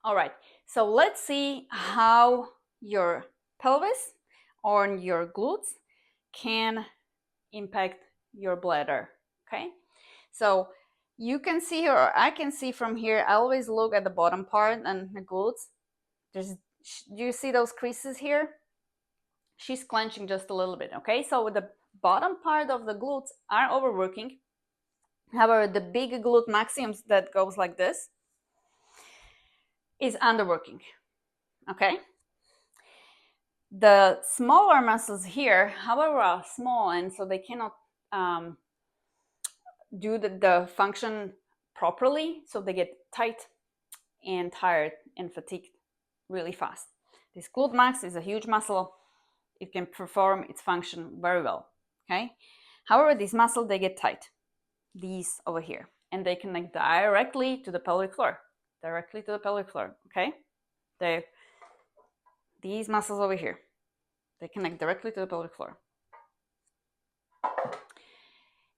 All right, so let's see how your pelvis or your glutes can impact your bladder. Okay, so you can see here, or I can see from here. I always look at the bottom part and the glutes. Do you see those creases here? She's clenching just a little bit. Okay, so the bottom part of the glutes are overworking. However, the big glute maximus that goes like this is underworking. Okay, the smaller muscles here, however, are small, and so they cannot do the function properly, so they get tight and tired and fatigued really fast. This glute max is a huge muscle. It can perform its function very well. Okay, however, these muscles, they get tight, these over here, and they connect directly to the pelvic floor, okay? These muscles over here, they connect directly to the pelvic floor.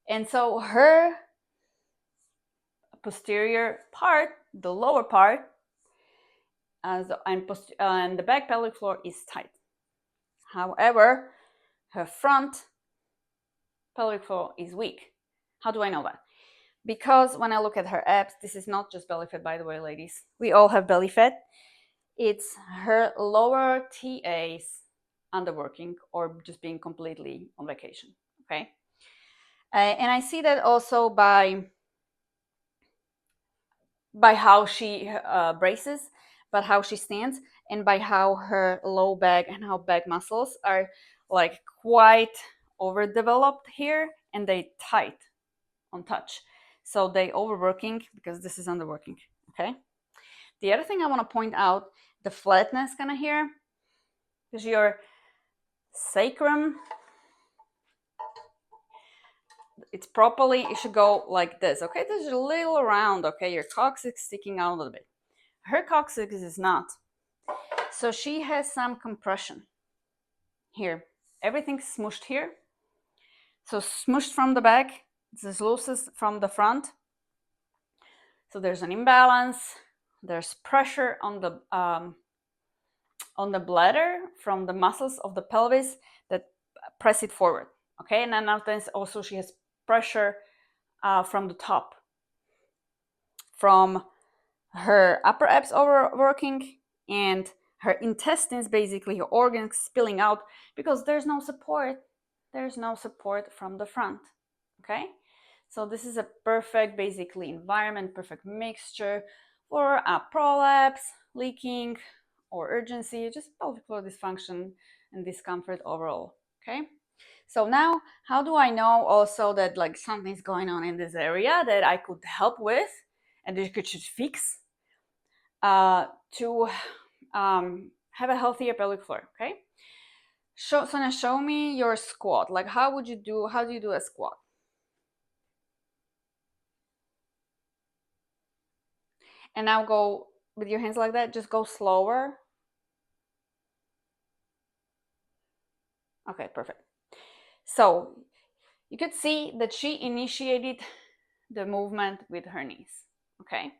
And so her posterior part, the lower part, and the back pelvic floor is tight. However, her front pelvic floor is weak. How do I know that? Because when I look at her abs, this is not just belly fat, by the way, ladies. We all have belly fat. It's her lower TAs underworking or just being completely on vacation. Okay. And I see that also by how she braces, but how she stands, and by how her low back and how back muscles are like quite overdeveloped here, and they tight on touch. So they overworking because this is underworking. Okay. The other thing I want to point out, the flatness kind of here, because your sacrum, it's properly, it should go like this. Okay, there's a little round. Okay, your coccyx sticking out a little bit. Her coccyx is not. So she has some compression here. Everything's smooshed here. So smooshed from the back, it's as loose as from the front. So there's an imbalance. There's pressure on the bladder from the muscles of the pelvis that press it forward. Okay, and then also she has pressure from the top, from her upper abs overworking, and her intestines, basically her organs spilling out because there's no support. There's no support from the front. Okay, so this is a perfect, basically, environment, perfect mixture for a prolapse, leaking, or urgency, just pelvic floor dysfunction and discomfort overall. Okay, so now how do I know also that like something's going on in this area that I could help with and that you should fix to have a healthier pelvic floor? Okay, Sonia, show me your squat. Like how do you do a squat? And now go with your hands like that, just go slower. Okay, perfect. So you could see that she initiated the movement with her knees. Okay,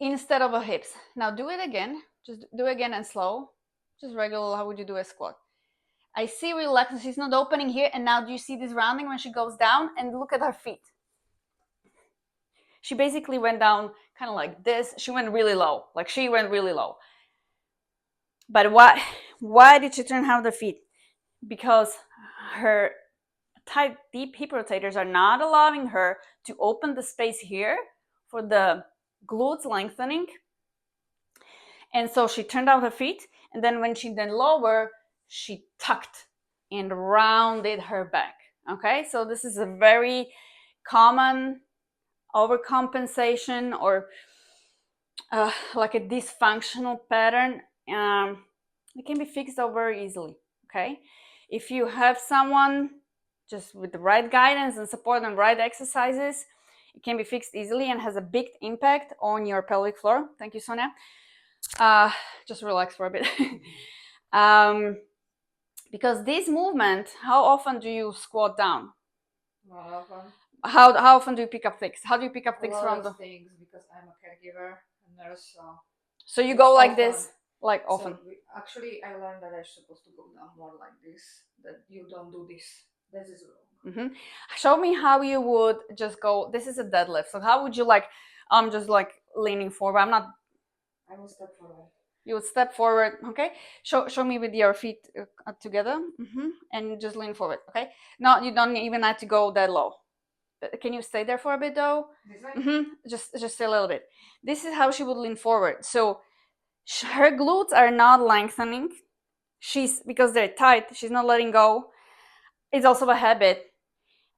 instead of her hips. Now do it again. Just do it again and slow. Just regular, how would you do a squat? I see relaxation. She's not opening here. And now do you see this rounding when she goes down? And look at her feet. She basically went down kind of like this. She went really low. Like she went really low. But why did she turn out the feet? Because her tight, deep hip rotators are not allowing her to open the space here for the glutes lengthening. And so she turned out her feet, and then when she then lower, she tucked and rounded her back. Okay, so this is a very common overcompensation or like a dysfunctional pattern. It can be fixed out very easily. Okay, if you have someone just with the right guidance and support and right exercises, it can be fixed easily and has a big impact on your pelvic floor. Thank you, Sonia. Just relax for a bit. Because this movement, how often do you squat down? Not often. How often do you pick up things? How do you pick up things A lot from of the things because I'm a caregiver. nurse. So you go like this, like So often. actually, I learned that I'm supposed to go down more like this. That you don't do this. This is wrong. Show me how you would just go. This is a deadlift. So how would you like? I'm just like leaning forward. I'm not. I will step forward. You would step forward. Okay. Show me with your feet together, and just lean forward. Okay. No, you don't even have to go that low. Can you stay there for a bit though? This way? Just a little bit. This is how she would lean forward. So her glutes are not lengthening. Because they're tight. She's not letting go. It's also a habit.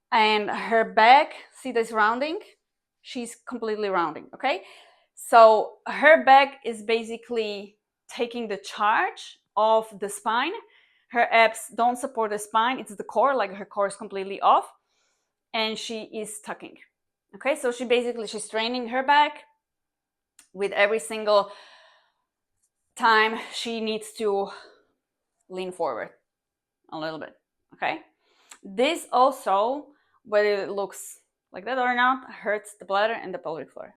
And her back, see this rounding? She's completely rounding. Okay. So her back is basically taking the charge of the spine. Her abs don't support the spine. It's the core. Like her core is completely off, and she is tucking. Okay, so she's straining her back with every single time she needs to lean forward a little bit. Okay, this also, whether it looks like that or not, hurts the bladder and the pelvic floor.